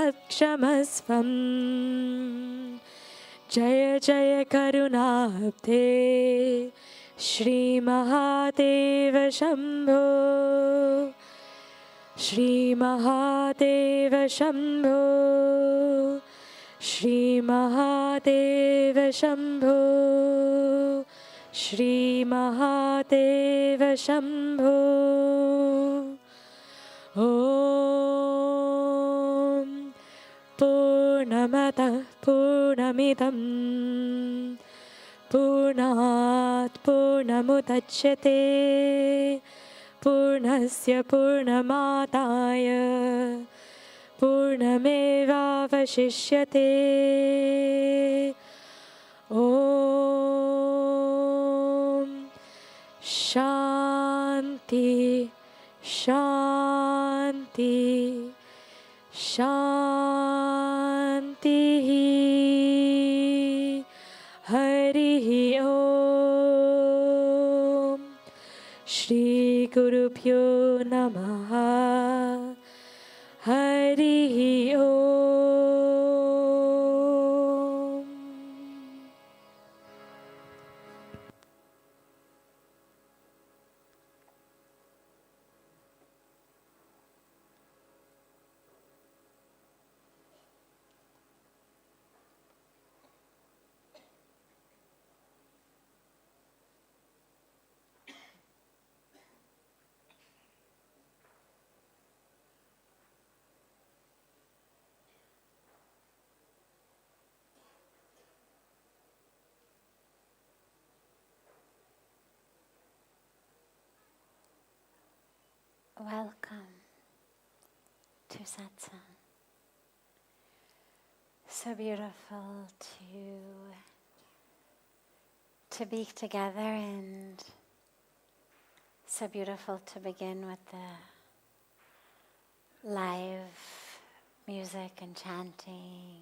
तत्क्षमस्वम् जय जय करुणाब्धे श्रीमहादेव शम्भो श्रीमहादेव शम्भो श्रीमहादेव शम्भो श्रीमहादेव शम्भो ॐ पूर्णमतः पूर्णमिदं पूर्णात् पूर्णमुदच्यते पूर्णस्य पूर्णमादाय पूर्णमेवावशिष्यते ॐ शान्ति शान्ति शान्तिः हरिः ॐ श्रीगुरुभ्यो नमः हरिः ॐ Welcome to Satsang. So beautiful to be together, and so beautiful to begin with the live music and chanting.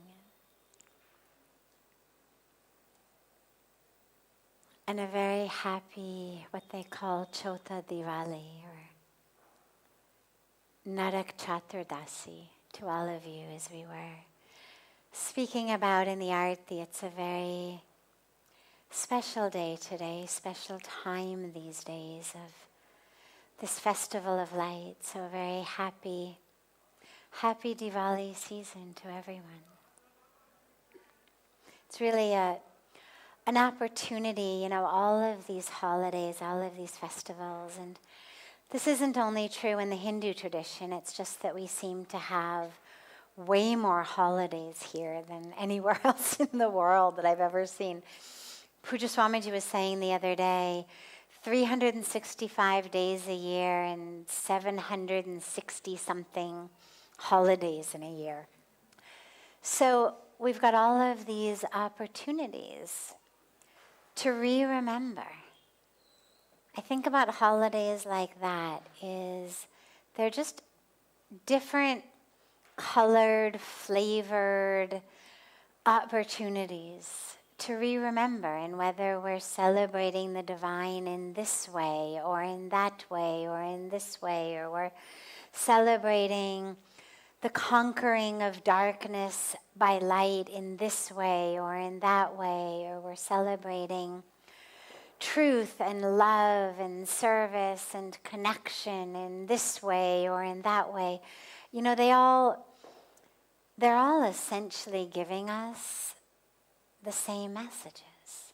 And a very happy, what they call Chota Diwali, or Narak Chaturdasi, to all of you, as we were speaking about in the Aarti. It's a very special day today, special time these days of this festival of light. So a very happy Diwali season to everyone. It's really an opportunity, all of these holidays, all of these festivals, and this isn't only true in the Hindu tradition, it's just that we seem to have way more holidays here than anywhere else in the world that I've ever seen. Pujya Swamiji was saying the other day, 365 days a year and 760-something holidays in a year. So we've got all of these opportunities to remember. I think about holidays like that is they're just different colored, flavored opportunities to remember, and whether we're celebrating the divine in this way or in that way or in this way, or we're celebrating the conquering of darkness by light in this way or in that way, or we're celebrating truth and love and service and connection in this way or in that way. They're all essentially giving us the same messages.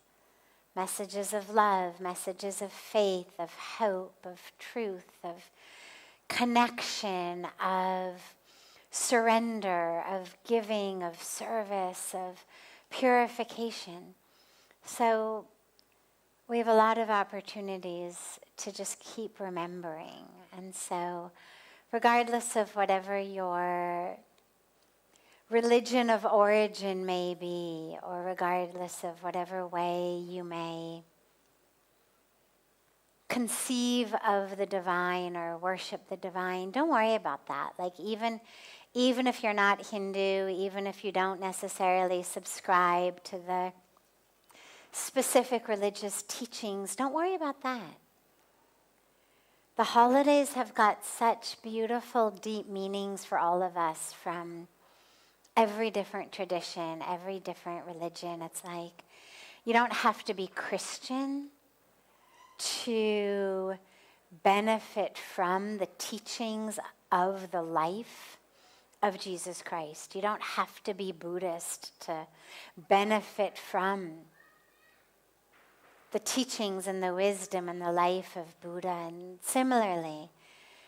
Messages of love, messages of faith, of hope, of truth, of connection, of surrender, of giving, of service, of purification. So we have a lot of opportunities to just keep remembering. And so regardless of whatever your religion of origin may be, or regardless of whatever way you may conceive of the divine or worship the divine, don't worry about that. Like even if you're not Hindu, even if you don't necessarily subscribe to the specific religious teachings, don't worry about that. The holidays have got such beautiful, deep meanings for all of us, from every different tradition, every different religion. It's like you don't have to be Christian to benefit from the teachings of the life of Jesus Christ. You don't have to be Buddhist to benefit from the teachings and the wisdom and the life of Buddha. And similarly,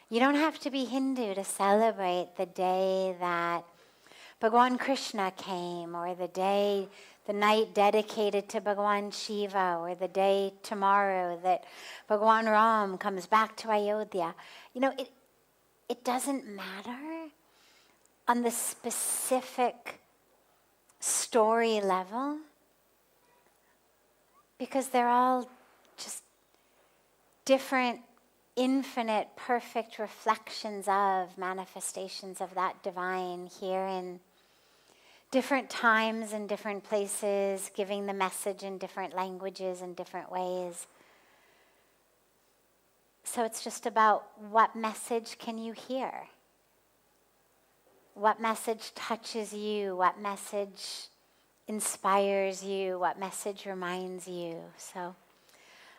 you don't have to be Hindu to celebrate the day that Bhagwan Krishna came, or the night dedicated to Bhagwan Shiva, or the day tomorrow that Bhagwan Ram comes back to Ayodhya. It doesn't matter on the specific story level, because they're all just different, infinite, perfect reflections of manifestations of that divine here in different times and different places, giving the message in different languages and different ways. So it's just about what message can you hear? What message touches you? What message inspires you? What message reminds you? So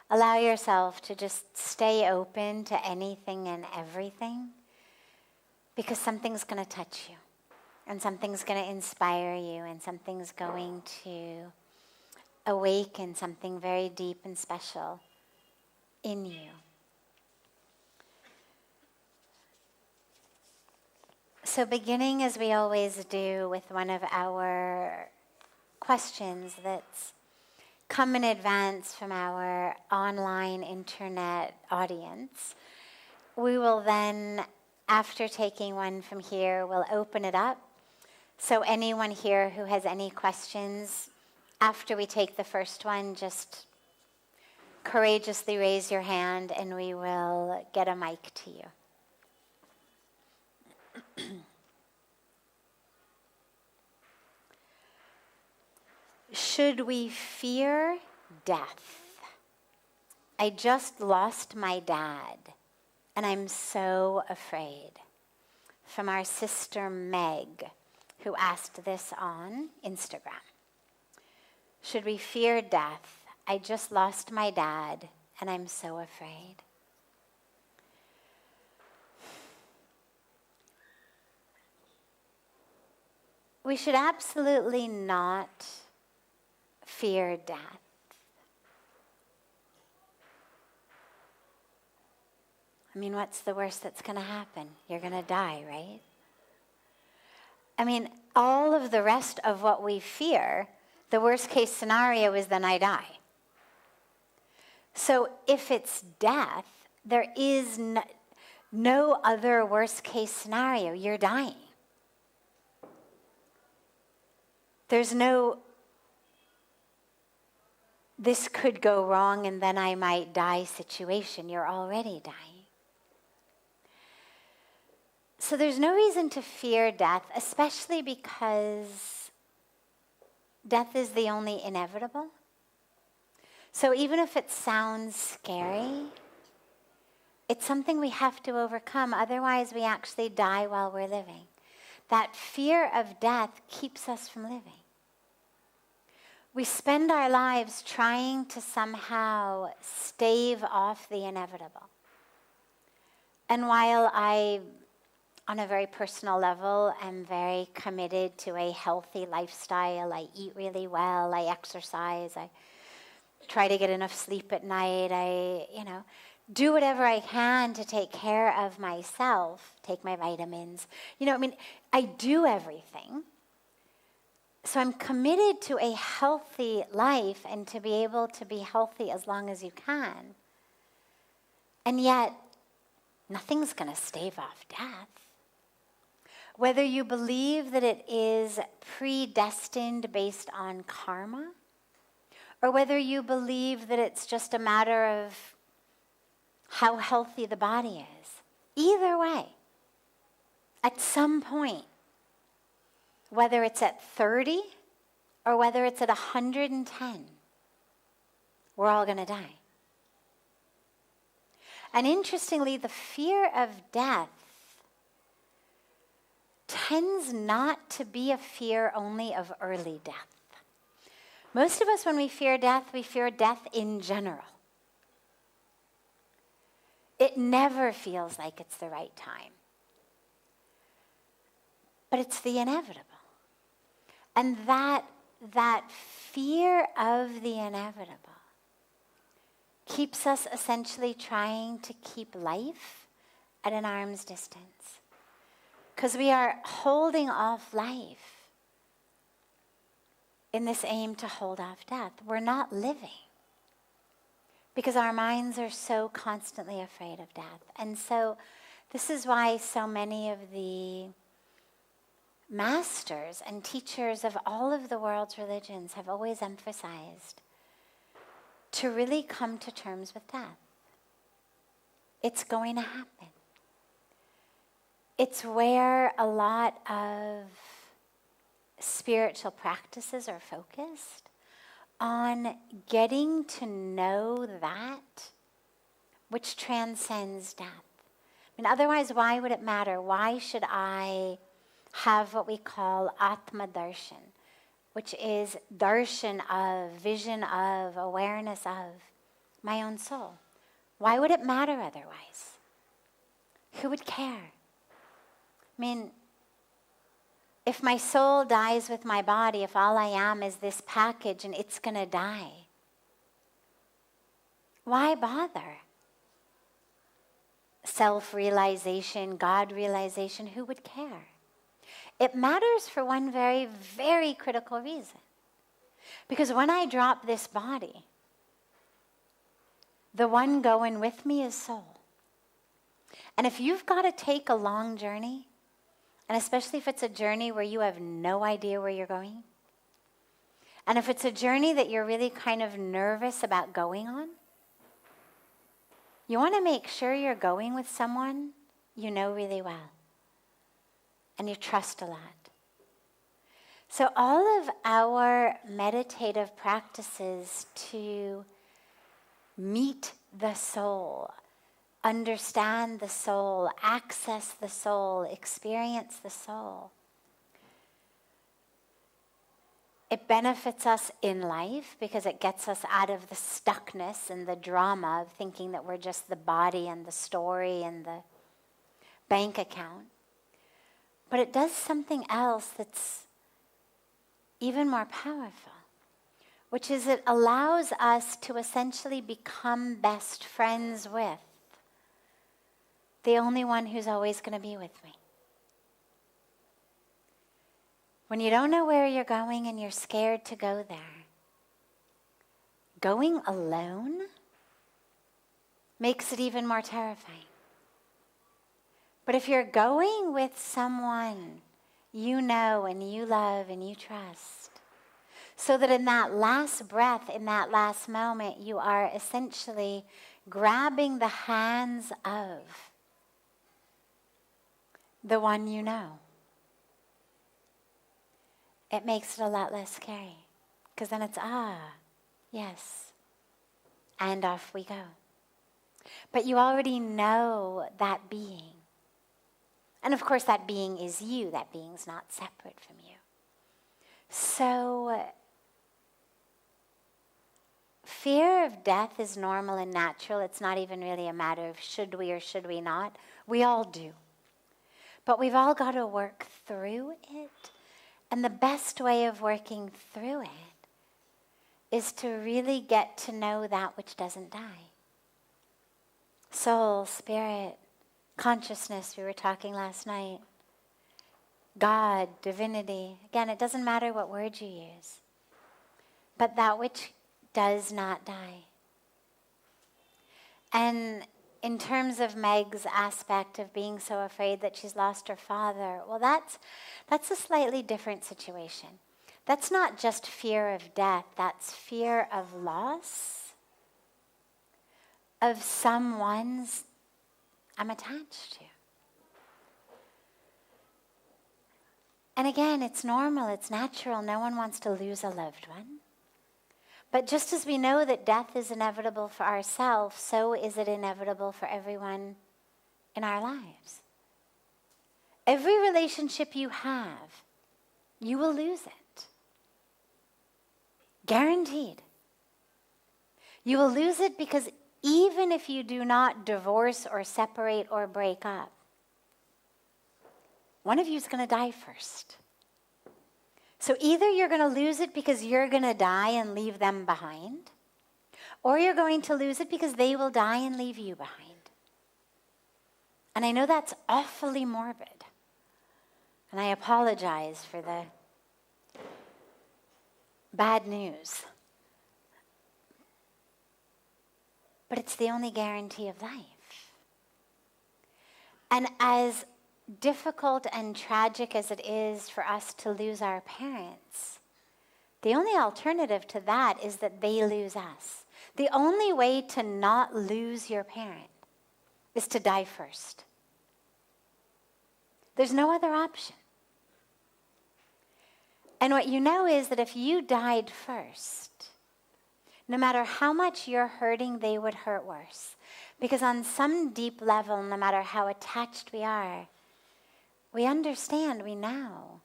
allow yourself to just stay open to anything and everything, because something's going to touch you, and something's going to inspire you, and something's going to awaken something very deep and special in you. So beginning, as we always do, with one of our questions that's come in advance from our online internet audience, we will then, after taking one from here, we'll open it up. So anyone here who has any questions, after we take the first one, just courageously raise your hand and we will get a mic to you. Should we fear death? I just lost my dad, and I'm so afraid. From our sister Meg, who asked this on Instagram. Should we fear death? I just lost my dad, and I'm so afraid. We should absolutely not fear death. I mean, what's the worst that's going to happen? You're going to die, right? I mean, all of the rest of what we fear, the worst case scenario is then I die. So if it's death, there is no other worst case scenario. You're dying. There's no, this could go wrong and then I might die situation. You're already dying. So there's no reason to fear death, especially because death is the only inevitable. So even if it sounds scary, it's something we have to overcome. Otherwise, we actually die while we're living. That fear of death keeps us from living. We spend our lives trying to somehow stave off the inevitable. And while I, on a very personal level, am very committed to a healthy lifestyle, I eat really well, I exercise, I try to get enough sleep at night, I, do whatever I can to take care of myself, take my vitamins. I do everything. So I'm committed to a healthy life and to be able to be healthy as long as you can. And yet, nothing's going to stave off death. Whether you believe that it is predestined based on karma, or whether you believe that it's just a matter of how healthy the body is. Either way, at some point, whether it's at 30 or whether it's at 110, we're all going to die. And interestingly, the fear of death tends not to be a fear only of early death. Most of us, when we fear death in general. It never feels like it's the right time. But it's the inevitable. And that fear of the inevitable keeps us essentially trying to keep life at an arm's distance. Because we are holding off life in this aim to hold off death. We're not living because our minds are so constantly afraid of death. And so this is why so many of the masters and teachers of all of the world's religions have always emphasized to really come to terms with death. It's going to happen. It's where a lot of spiritual practices are focused on getting to know that which transcends death. I mean, otherwise, why would it matter? Why should I have what we call Atma Darshan, which is darshan of, vision of, awareness of my own soul? Why would it matter otherwise? Who would care? I mean, if my soul dies with my body, if all I am is this package and it's going to die, why bother? Self-realization, God-realization, who would care? It matters for one very, very critical reason. Because when I drop this body, the one going with me is soul. And if you've got to take a long journey, and especially if it's a journey where you have no idea where you're going, and if it's a journey that you're really kind of nervous about going on, you want to make sure you're going with someone you know really well and you trust a lot. So all of our meditative practices to meet the soul, understand the soul, access the soul, experience the soul, it benefits us in life because it gets us out of the stuckness and the drama of thinking that we're just the body and the story and the bank account. But it does something else that's even more powerful, which is it allows us to essentially become best friends with the only one who's always going to be with me. When you don't know where you're going and you're scared to go there, going alone makes it even more terrifying. But if you're going with someone you know and you love and you trust, so that in that last breath, in that last moment, you are essentially grabbing the hands of the one you know, it makes it a lot less scary. Because then it's, yes, and off we go. But you already know that being. And of course that being is you. That being's not separate from you. So fear of death is normal and natural. It's not even really a matter of should we or should we not. We all do. But we've all got to work through it. And the best way of working through it is to really get to know that which doesn't die. Soul, spirit, consciousness, we were talking last night. God, divinity. Again, it doesn't matter what word you use. But that which does not die. And in terms of Meg's aspect of being so afraid that she's lost her father, well, that's a slightly different situation. That's not just fear of death, that's fear of loss of someone's I'm attached to. And again, it's normal, it's natural. No one wants to lose a loved one. But just as we know that death is inevitable for ourselves, so is it inevitable for everyone in our lives. Every relationship you have, you will lose it. Guaranteed. You will lose it because even if you do not divorce or separate or break up, one of you is going to die first. So either you're going to lose it because you're going to die and leave them behind, or you're going to lose it because they will die and leave you behind. And I know that's awfully morbid. And I apologize for the bad news. But it's the only guarantee of life. And as difficult and tragic as it is for us to lose our parents, the only alternative to that is that they lose us. The only way to not lose your parent is to die first. There's no other option. And what you know is that if you died first, no matter how much you're hurting, they would hurt worse. Because on some deep level, no matter how attached we are, we understand, we know.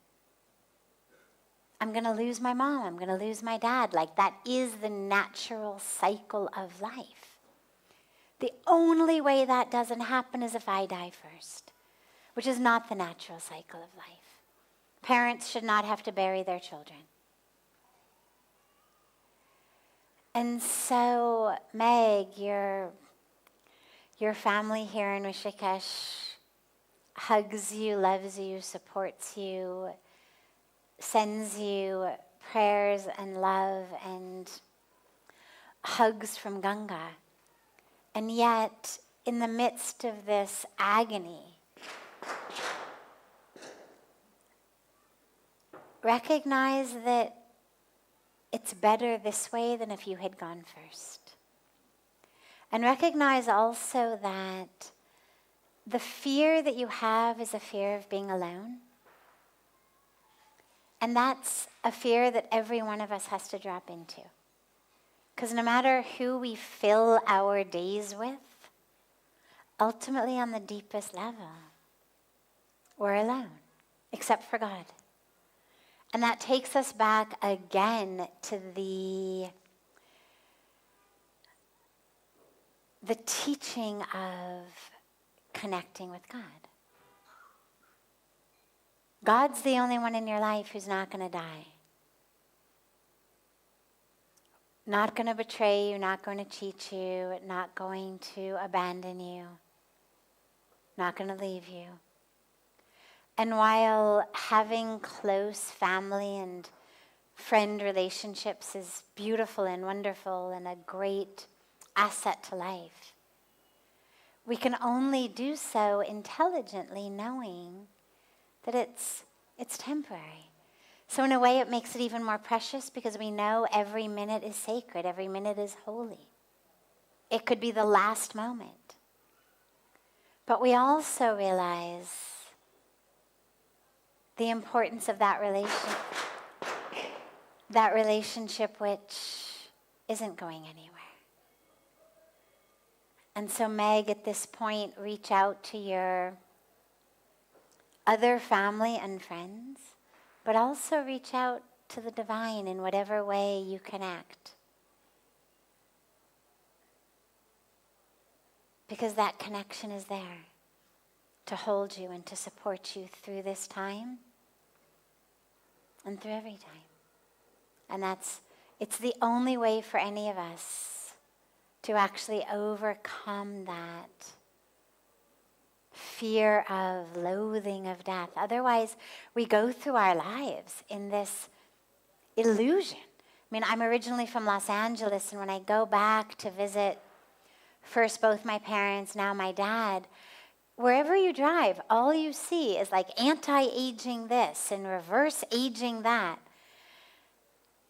I'm going to lose my mom, I'm going to lose my dad. Like, that is the natural cycle of life. The only way that doesn't happen is if I die first, which is not the natural cycle of life. Parents should not have to bury their children. And so, Meg, your family here in Rishikesh hugs you, loves you, supports you, sends you prayers and love and hugs from Ganga. And yet, in the midst of this agony, recognize that it's better this way than if you had gone first. And recognize also that the fear that you have is a fear of being alone. And that's a fear that every one of us has to drop into. Because no matter who we fill our days with, ultimately on the deepest level, we're alone, except for God. And that takes us back again to the teaching of connecting with God. God's the only one in your life who's not going to die. Not going to betray you, not going to cheat you, not going to abandon you, not going to leave you. And while having close family and friend relationships is beautiful and wonderful and a great asset to life, we can only do so intelligently, knowing that it's temporary. So in a way it makes it even more precious because we know every minute is sacred, every minute is holy. It could be the last moment. But we also realize the importance of that relationship which isn't going anywhere. And so Meg, at this point, reach out to your other family and friends, but also reach out to the divine in whatever way you connect. Because that connection is there to hold you and to support you through this time and through every time. And it's the only way for any of us to actually overcome that fear of loathing of death. Otherwise, we go through our lives in this illusion. I mean, I'm originally from Los Angeles, and when I go back to visit first both my parents, now my dad, wherever you drive, all you see is like anti-aging this and reverse aging that.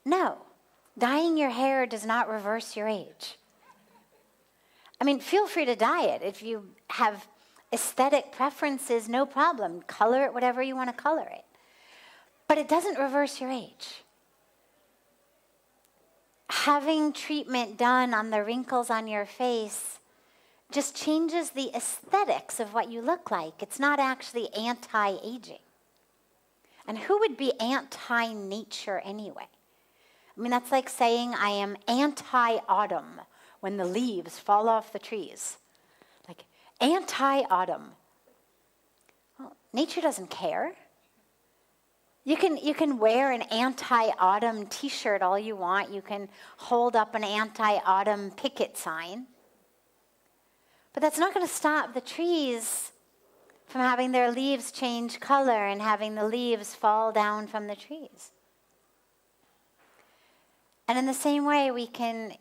No, dyeing your hair does not reverse your age. I mean, feel free to dye it. If you have aesthetic preferences, no problem. Color it whatever you want to color it. But it doesn't reverse your age. Having treatment done on the wrinkles on your face just changes the aesthetics of what you look like. It's not actually anti-aging. And who would be anti-nature anyway? I mean, that's like saying I am anti-autumn when the leaves fall off the trees. Like, anti-autumn. Well, nature doesn't care. You can wear an anti-autumn t-shirt all you want. You can hold up an anti-autumn picket sign. But that's not going to stop the trees from having their leaves change color and having the leaves fall down from the trees. And in the same way, we can,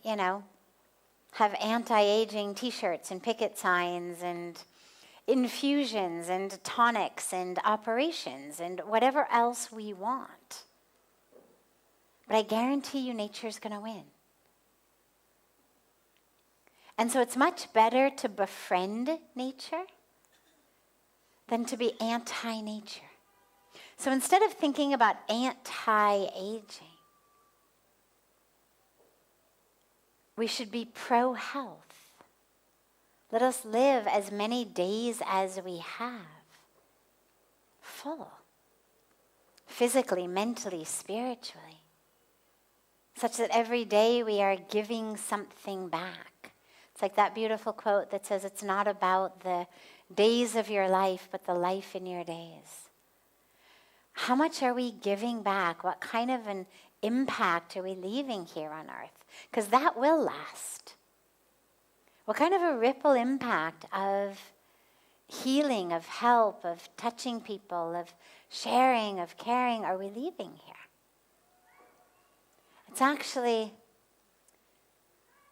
have anti-aging t-shirts and picket signs and infusions and tonics and operations and whatever else we want. But I guarantee you nature's going to win. And so it's much better to befriend nature than to be anti-nature. So instead of thinking about anti-aging, we should be pro-health. Let us live as many days as we have, full, physically, mentally, spiritually, such that every day we are giving something back. It's like that beautiful quote that says, it's not about the days of your life, but the life in your days. How much are we giving back? What kind of an impact are we leaving here on earth? Because that will last. What kind of a ripple impact of healing, of help, of touching people, of sharing, of caring are we leaving here?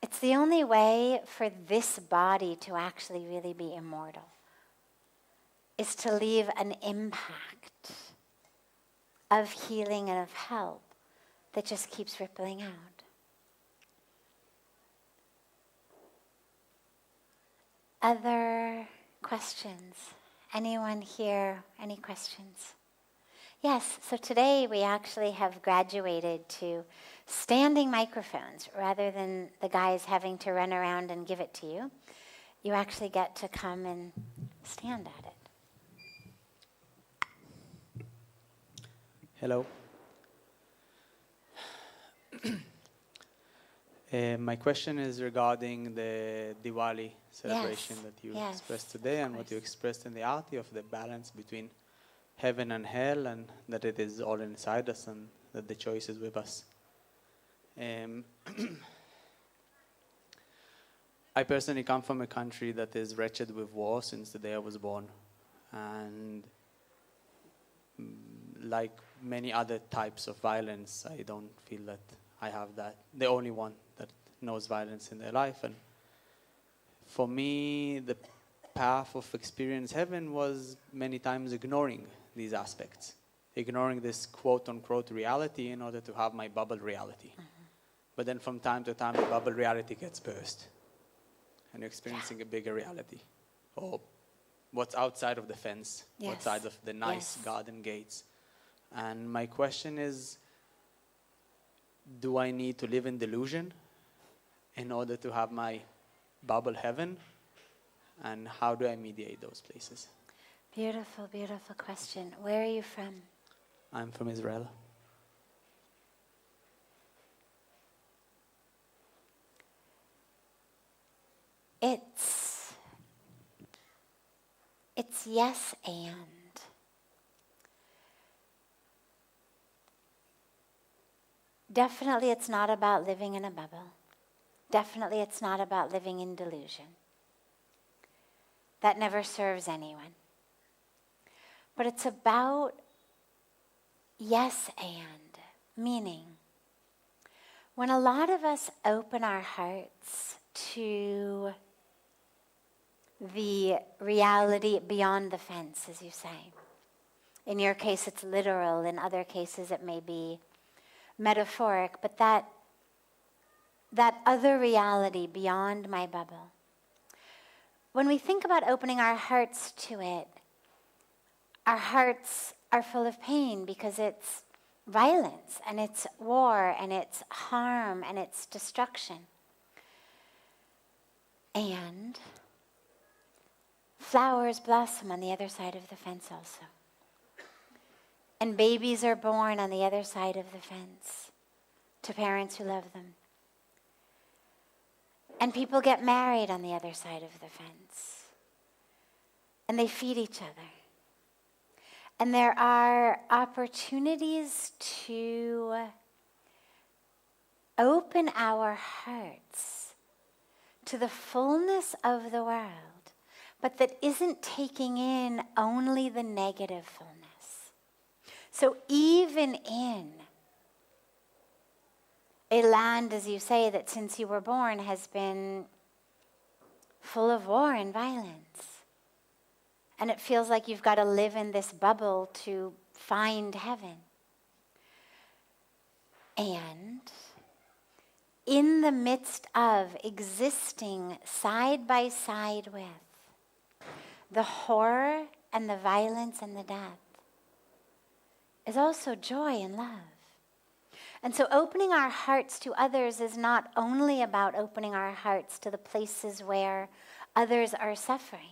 It's the only way for this body to actually really be immortal, is to leave an impact of healing and of help that just keeps rippling out. Other questions? Anyone here? Any questions? Yes, so today we actually have graduated to standing microphones rather than the guys having to run around and give it to you. You actually get to come and stand at it. Hello. My question is regarding the Diwali celebration that you expressed today and what you expressed in the Aarti of the balance between heaven and hell, and that it is all inside us and that the choice is with us. I personally come from a country that is wretched with war since the day I was born. And like many other types of violence, I don't feel that I have that, the only one that knows violence in their life. And for me, the path of experience heaven was many times ignoring these aspects, ignoring this quote-unquote reality in order to have my bubble reality. But then from time to time, the bubble reality gets burst, and you're experiencing a bigger reality, or what's outside of the fence, outside of the nice garden gates. And my question is, do I need to live in delusion in order to have my bubble heaven? And how do I mediate those places? Beautiful, beautiful question. Where are you from? I'm from Israel. It's yes and. Definitely it's not about living in a bubble. Definitely it's not about living in delusion. That never serves anyone. But it's about yes and, meaning when a lot of us open our hearts to the reality beyond the fence, as you say. In your case, it's literal. In other cases, it may be metaphoric. But that other reality beyond my bubble, when we think about opening our hearts to it, our hearts are full of pain because it's violence and it's war and it's harm and it's destruction. And flowers blossom on the other side of the fence also. And babies are born on the other side of the fence to parents who love them. And people get married on the other side of the fence. And they feed each other. And there are opportunities to open our hearts to the fullness of the world, but that isn't taking in only the negative fullness. So even in a land, as you say, that since you were born has been full of war and violence, and it feels like you've got to live in this bubble to find heaven. And in the midst of existing side by side with the horror and the violence and the death is also joy and love. And so opening our hearts to others is not only about opening our hearts to the places where others are suffering,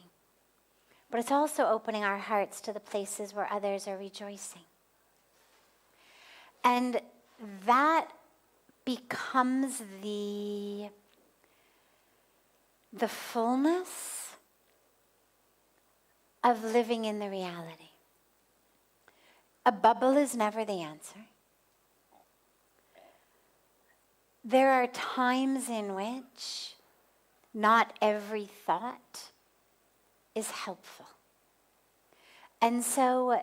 but it's also opening our hearts to the places where others are rejoicing. And that becomes the fullness of living in the reality. A bubble is never the answer. There are times in which not every thought is helpful. And so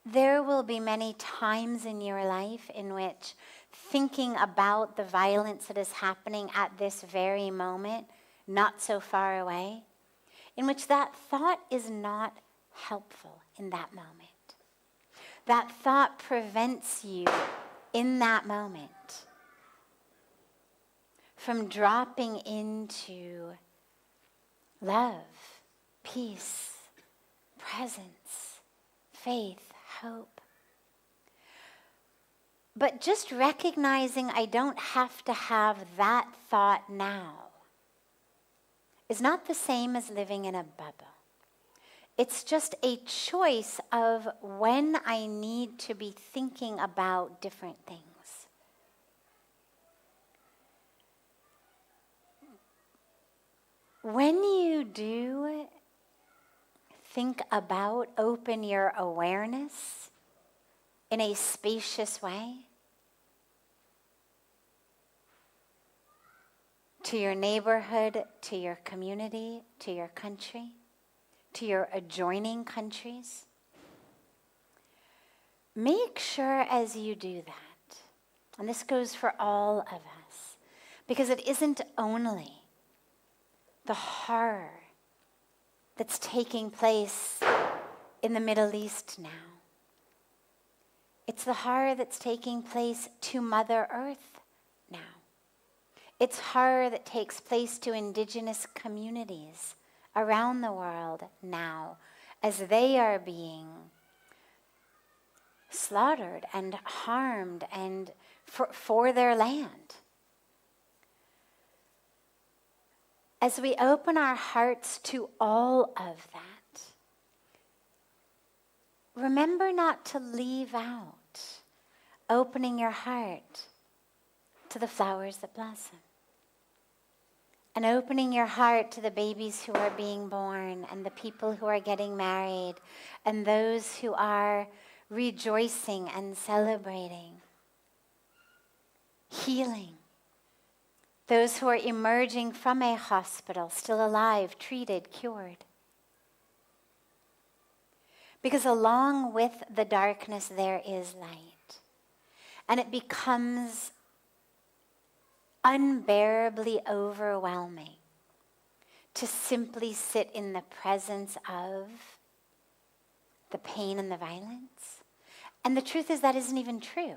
there will be many times in your life in which thinking about the violence that is happening at this very moment, not so far away, in which that thought is not helpful in that moment. That thought prevents you in that moment from dropping into love, peace, presence, faith, hope. But just recognizing I don't have to have that thought now is not the same as living in a bubble. It's just a choice of when I need to be thinking about different things. When you do think about, open your awareness in a spacious way to your neighborhood, to your community, to your country, to your adjoining countries, make sure as you do that, and this goes for all of us, because it isn't only the horror that's taking place in the Middle East now. It's the horror that's taking place to Mother Earth now. It's horror that takes place to indigenous communities around the world now as they are being slaughtered and harmed and for their land. As we open our hearts to all of that, remember not to leave out opening your heart to the flowers that blossom. And opening your heart to the babies who are being born and the people who are getting married and those who are rejoicing and celebrating. Healing. Those who are emerging from a hospital, still alive, treated, cured. Because along with the darkness there is light. And it becomes unbearably overwhelming to simply sit in the presence of the pain and the violence. And the truth is that isn't even true.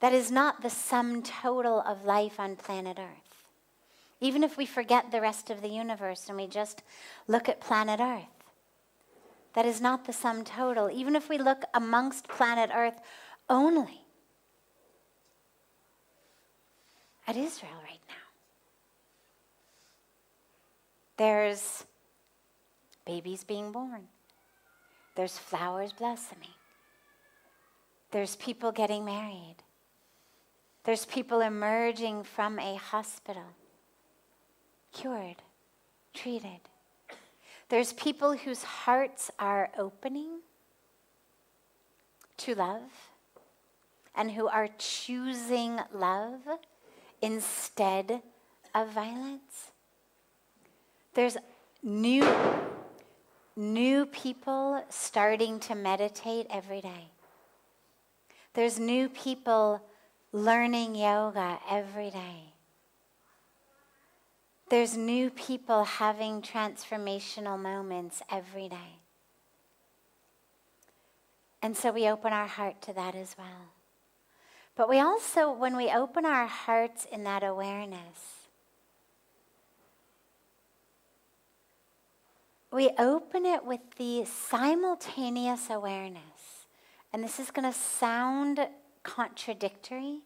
That is not the sum total of life on planet Earth. Even if we forget the rest of the universe and we just look at planet Earth, that is not the sum total. Even if we look amongst planet Earth only at Israel right now, there's babies being born. There's flowers blossoming. There's people getting married. There's people emerging from a hospital, cured, treated. There's people whose hearts are opening to love and who are choosing love instead of violence. There's new people starting to meditate every day. There's new people learning yoga every day. There's new people having transformational moments every day. And so we open our heart to that as well. But we also, when we open our hearts in that awareness, we open it with the simultaneous awareness. And this is going to sound contradictory.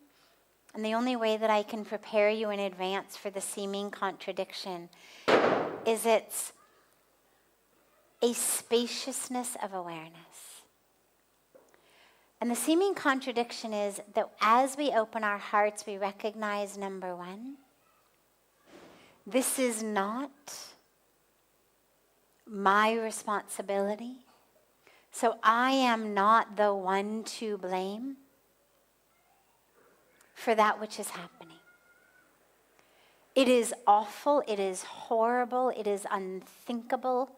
And the only way that I can prepare you in advance for the seeming contradiction is it's a spaciousness of awareness. And the seeming contradiction is that as we open our hearts, we recognize, number one, this is not my responsibility. So I am not the one to blame for that which is happening. It is awful, it is horrible, it is unthinkable,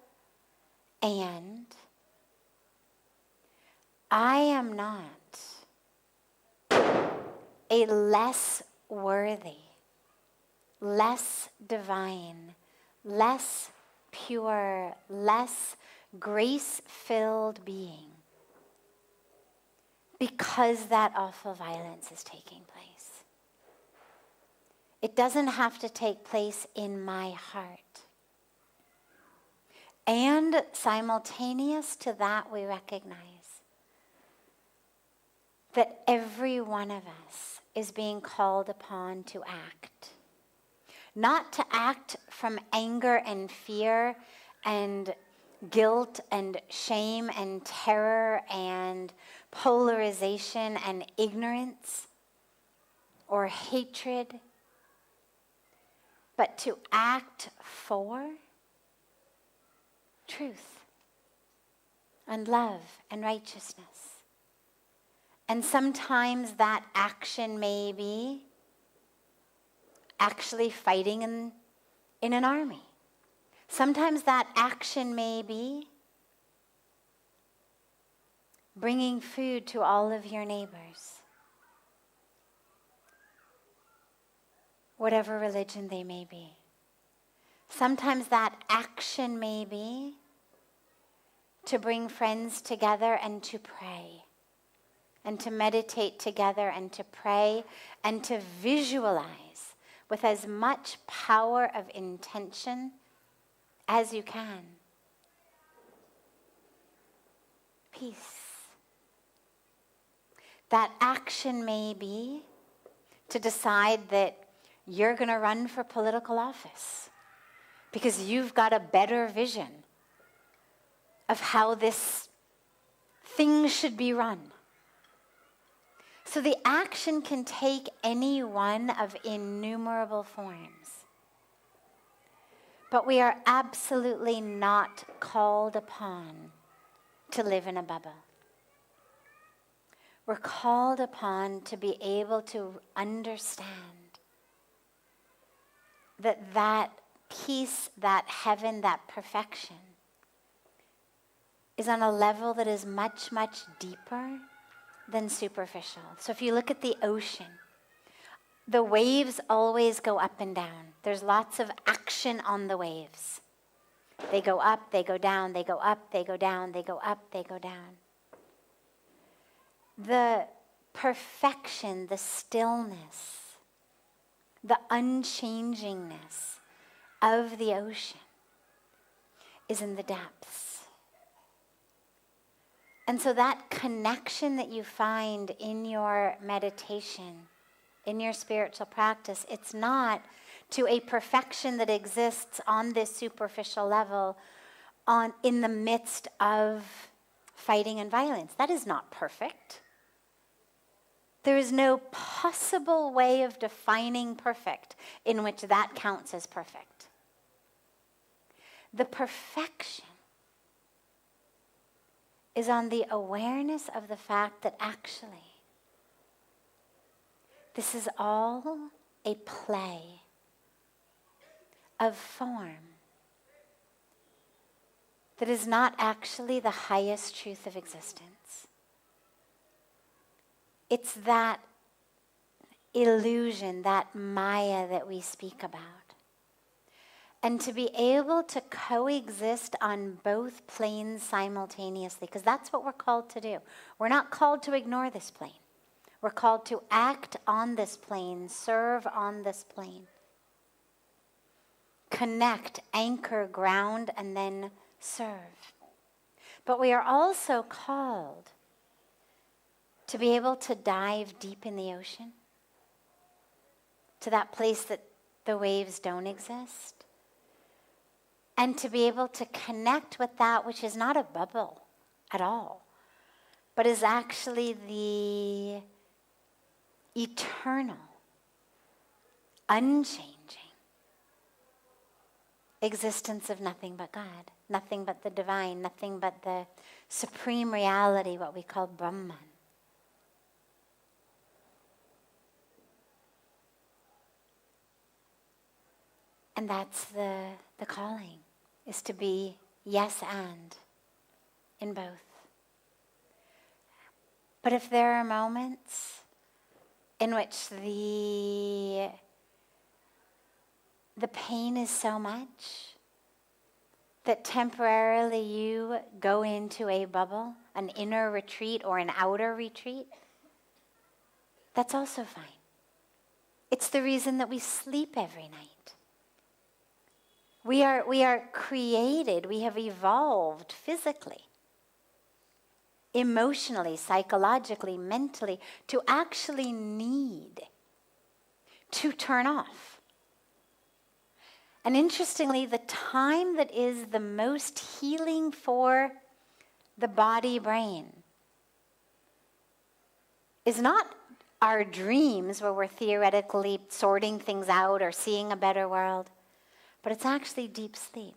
and I am not a less worthy, less divine, less pure, less grace-filled being because that awful violence is taking place. It doesn't have to take place in my heart. And simultaneous to that, we recognize that every one of us is being called upon to act. Not to act from anger and fear and guilt and shame and terror and polarization and ignorance or hatred, but to act for truth and love and righteousness. And sometimes that action may be actually fighting in an army. Sometimes that action may be bringing food to all of your neighbors, whatever religion they may be. Sometimes that action may be to bring friends together and to pray, and to meditate together and to pray and to visualize with as much power of intention as you can. Peace. That action may be to decide that you're going to run for political office because you've got a better vision of how this thing should be run. So the action can take any one of innumerable forms. But we are absolutely not called upon to live in a bubble. We're called upon to be able to understand that peace, that heaven, that perfection is on a level that is much, much deeper than superficial. So if you look at the ocean, the waves always go up and down. There's lots of action on the waves. They go up, they go down, they go up, they go down, they go up, they go down. The perfection, the stillness, the unchangingness of the ocean is in the depths. And so that connection that you find in your meditation, in your spiritual practice, it's not to a perfection that exists on this superficial level in the midst of fighting and violence. That is not perfect. There is no possible way of defining perfect in which that counts as perfect. The perfection is on the awareness of the fact that actually this is all a play of form that is not actually the highest truth of existence. It's that illusion, that Maya that we speak about. And to be able to coexist on both planes simultaneously, because that's what we're called to do. We're not called to ignore this plane. We're called to act on this plane, serve on this plane. Connect, anchor, ground, and then serve. But we are also called to be able to dive deep in the ocean, to that place that the waves don't exist, and to be able to connect with that which is not a bubble at all, but is actually the eternal, unchanging existence of nothing but God, nothing but the divine, nothing but the supreme reality, what we call Brahman. And that's the calling, is to be yes and in both. But if there are moments in which the pain is so much that temporarily you go into a bubble, an inner retreat or an outer retreat, that's also fine. It's the reason that we sleep every night. We are created, we have evolved physically, emotionally, psychologically, mentally, to actually need to turn off. And interestingly, the time that is the most healing for the body-brain is not our dreams where we're theoretically sorting things out or seeing a better world, but it's actually deep sleep.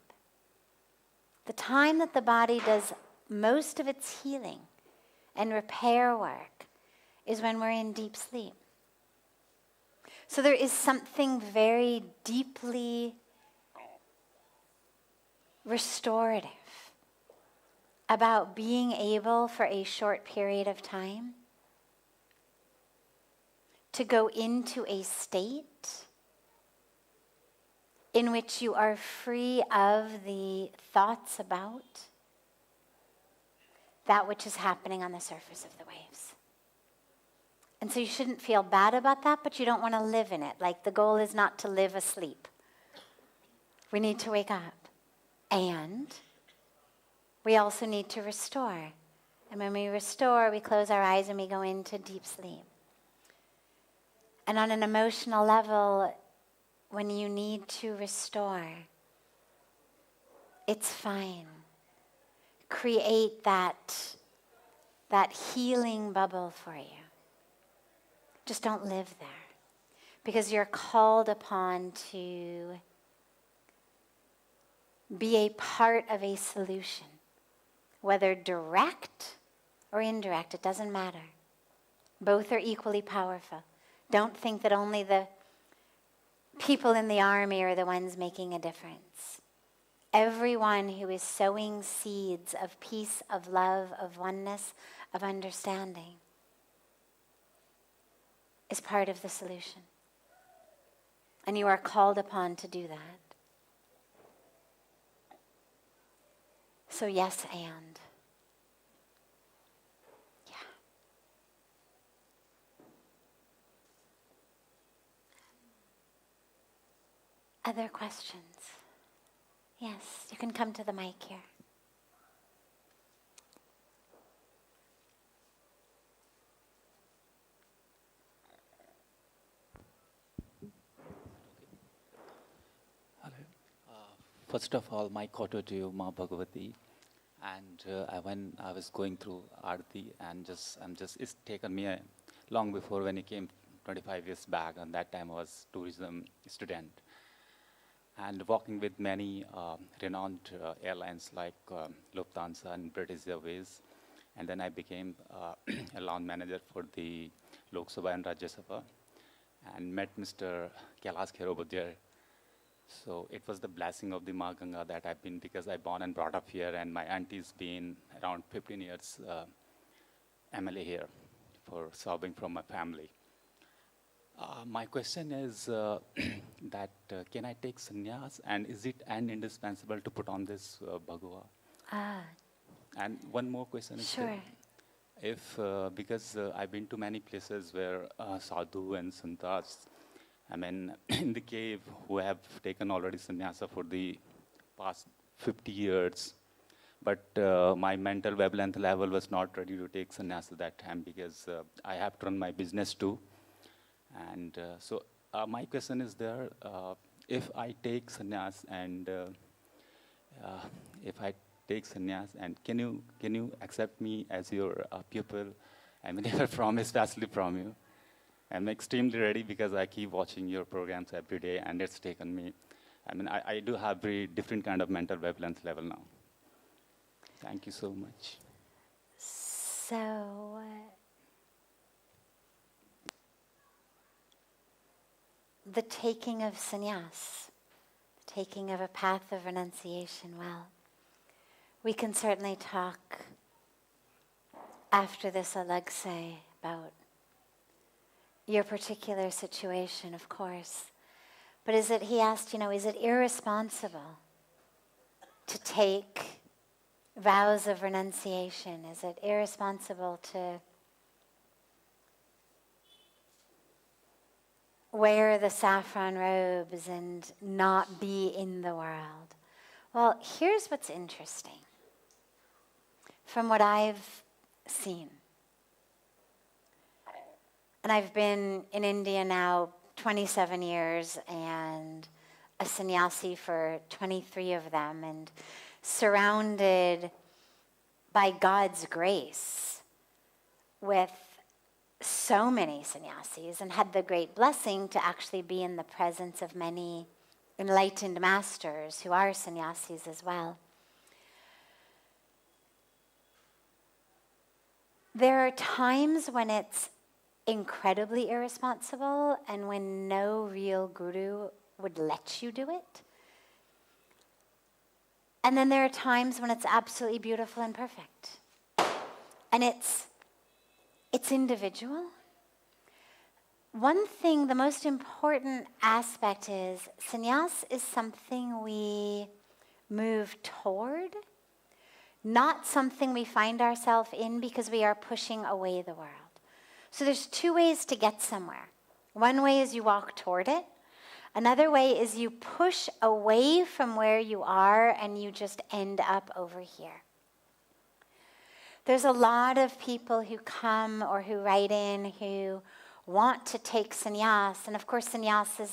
The time that the body does most of its healing and repair work is when we're in deep sleep. So there is something very deeply restorative about being able for a short period of time to go into a state in which you are free of the thoughts about that which is happening on the surface of the waves. And so you shouldn't feel bad about that, but you don't want to live in it. Like, the goal is not to live asleep. We need to wake up. And we also need to restore. And when we restore, we close our eyes and we go into deep sleep. And on an emotional level, when you need to restore, it's fine. Create that healing bubble for you. Just don't live there. Because you're called upon to be a part of a solution. Whether direct or indirect, it doesn't matter. Both are equally powerful. Don't think that only the people in the army are the ones making a difference. Everyone who is sowing seeds of peace, of love, of oneness, of understanding is part of the solution. And you are called upon to do that. So yes, and. Yeah. Other questions? Yes, you can come to the mic here. First of all, my kotto to you, Ma Bhagavati. And when I was going through Aarti, it's taken me long before when he came 25 years back, and that time I was tourism student. And walking with many renowned airlines like Lufthansa and British Airways. And then I became a lounge manager for the Lok Sabha and Rajya Sabha, and met Mr. Kailash Kherobudiyar. So it was the blessing of the Ma Ganga that I've been, because I born and brought up here, and my auntie's been around 15 years MLA here for serving from my family. My question is that can I take sannyas, and is it indispensable to put on this bhagava? And one more question is, Sure. if because I've been to many places where sadhu and santas, I mean, in the cave, who have taken already sannyasa for the past 50 years, but my mental wavelength level was not ready to take sannyasa that time, because I have to run my business too. And so my question is there, if I take sannyas and can you accept me as your pupil? I mean, never from, especially from you. I'm extremely ready because I keep watching your programs every day, and it's taken me. I mean, I do have very different kind of mental wavelength level now. Thank you so much. So, the taking of sannyas, the taking of a path of renunciation, well, we can certainly talk after this alagse about your particular situation, of course. But he asked, is it irresponsible to take vows of renunciation? Is it irresponsible to wear the saffron robes and not be in the world? Well, here's what's interesting. From what I've seen, and I've been in India now 27 years and a sannyasi for 23 of them, and surrounded by God's grace with so many sannyasis, and had the great blessing to actually be in the presence of many enlightened masters who are sannyasis as well. There are times when it's incredibly irresponsible and when no real guru would let you do it. And then there are times when it's absolutely beautiful and perfect. And it's individual. One thing, the most important aspect is sannyas is something we move toward, not something we find ourselves in because we are pushing away the world. So there's two ways to get somewhere. One way is you walk toward it. Another way is you push away from where you are and you just end up over here. There's a lot of people who come or who write in who want to take sannyas. And of course, sannyas is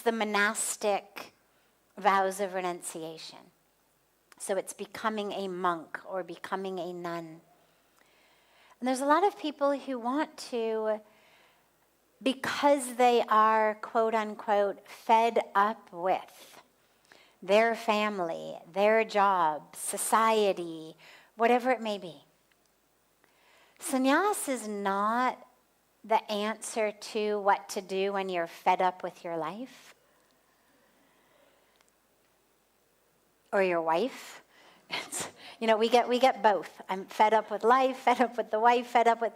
the monastic vows of renunciation. So it's becoming a monk or becoming a nun. And there's a lot of people who want to, because they are, quote unquote, fed up with their family, their job, society, whatever it may be. Sannyas is not the answer to what to do when you're fed up with your life or your wife. We get both. I'm fed up with life, fed up with the wife, fed up with...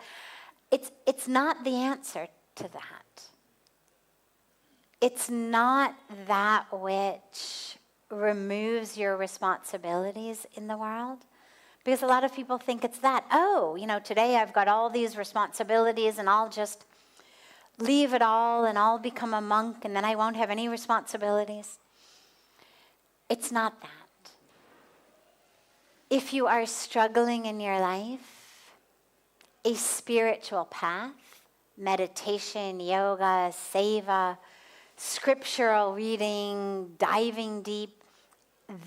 It's not the answer to that. It's not that which removes your responsibilities in the world. Because a lot of people think it's that. Today I've got all these responsibilities and I'll just leave it all and I'll become a monk and then I won't have any responsibilities. It's not that. If you are struggling in your life, a spiritual path, meditation, yoga, seva, scriptural reading, diving deep,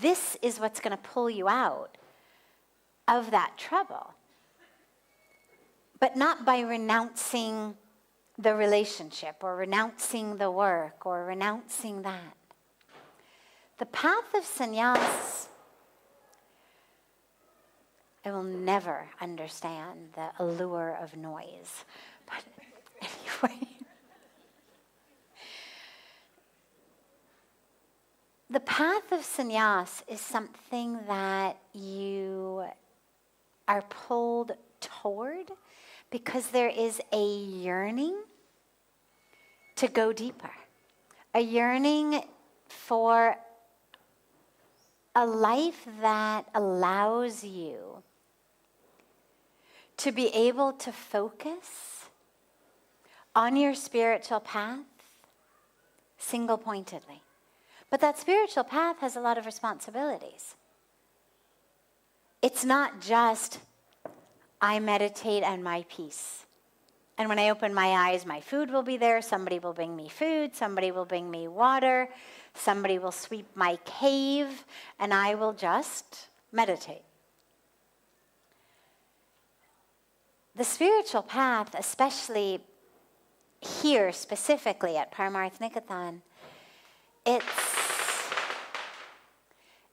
this is what's going to pull you out of that trouble. But not by renouncing the relationship or renouncing the work or renouncing that. The path of sannyas, I will never understand the allure of noise. But anyway, the path of sannyas is something that you are pulled toward because there is a yearning to go deeper, a yearning for a life that allows you to be able to focus on your spiritual path single-pointedly. But that spiritual path has a lot of responsibilities. It's not just, I meditate and my peace. And when I open my eyes, my food will be there. Somebody will bring me food. Somebody will bring me water. Somebody will sweep my cave. And I will just meditate. The spiritual path, especially here specifically at Parmarth Niketan,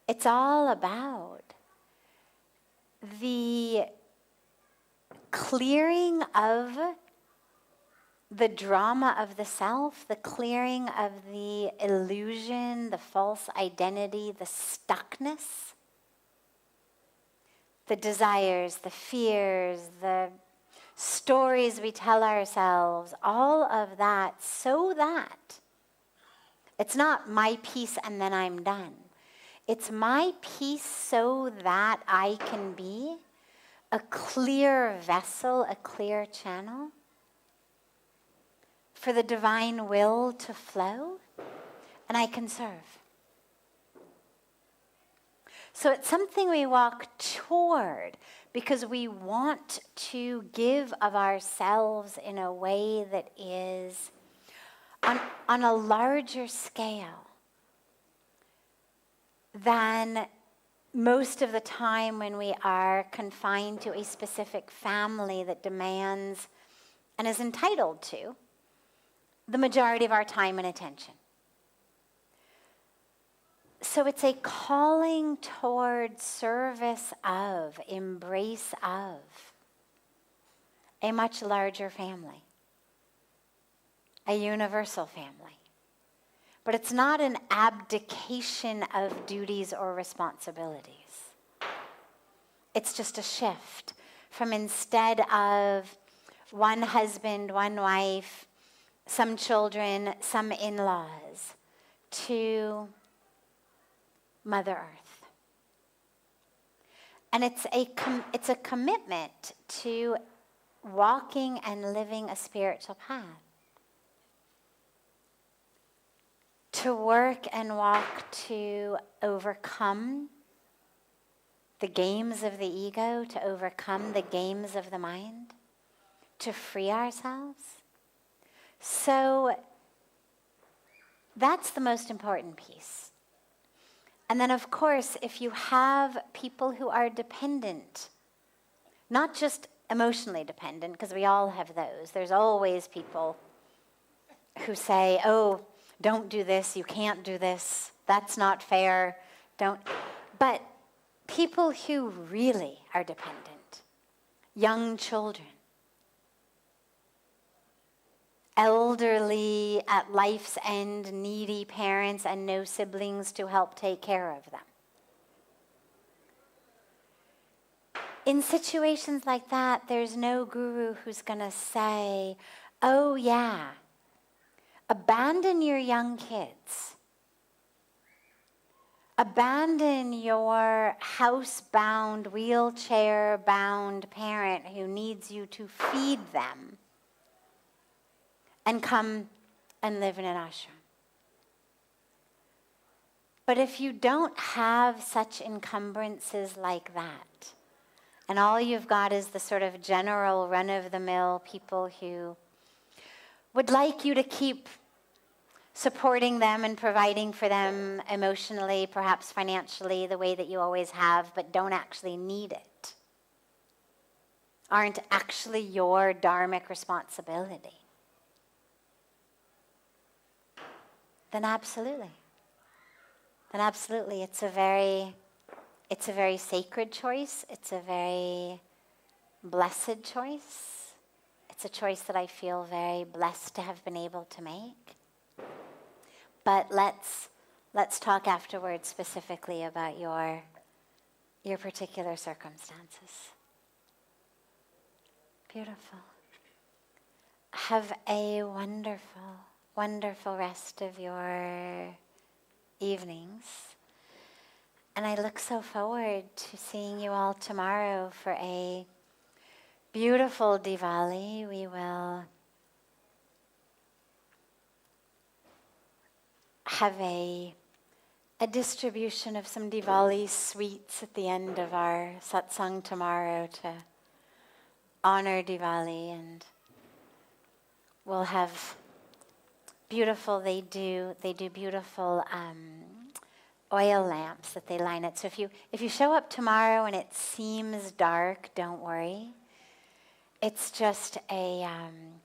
it's all about the clearing of the drama of the self, the clearing of the illusion, the false identity, the stuckness, the desires, the fears, the stories we tell ourselves, all of that, so that it's not my peace and then I'm done. It's my peace so that I can be a clear vessel, a clear channel for the divine will to flow, and I can serve. So it's something we walk toward because we want to give of ourselves in a way that is on a larger scale than most of the time when we are confined to a specific family that demands and is entitled to the majority of our time and attention. So it's a calling toward service of, embrace of a much larger family, a universal family. But it's not an abdication of duties or responsibilities. It's just a shift from, instead of one husband, one wife, some children, some in-laws, to Mother Earth. And it's a commitment to walking and living a spiritual path. To work and walk to overcome the games of the ego, to overcome the games of the mind, to free ourselves. So that's the most important piece. And then, of course, if you have people who are dependent, not just emotionally dependent, because we all have those. There's always people who say, oh, don't do this, you can't do this, that's not fair, don't. But people who really are dependent, young children, elderly, at life's end, needy parents and no siblings to help take care of them. In situations like that, there's no guru who's going to say, oh yeah, abandon your young kids. Abandon your housebound, wheelchair-bound parent who needs you to feed them and come and live in an ashram. But if you don't have such encumbrances like that, and all you've got is the sort of general run-of-the-mill people who would like you to keep supporting them and providing for them emotionally, perhaps financially, the way that you always have, but don't actually need it, aren't actually your dharmic responsibility, then absolutely. It's a very sacred choice. It's a very blessed choice. It's a choice that I feel very blessed to have been able to make. But let's talk afterwards specifically about your particular circumstances. Beautiful. Have a wonderful, wonderful rest of your evenings. And I look so forward to seeing you all tomorrow for a beautiful Diwali. We will have a distribution of some Diwali sweets at the end of our satsang tomorrow to honor Diwali, and we'll have beautiful, they do beautiful oil lamps that they line it. So if you show up tomorrow and it seems dark, don't worry. It's just an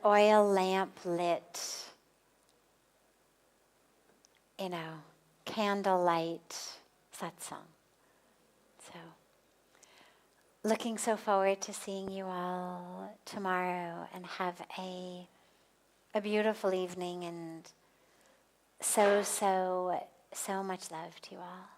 oil lamp lit, candlelight satsang. So, looking so forward to seeing you all tomorrow, and have a beautiful evening, and so much love to you all.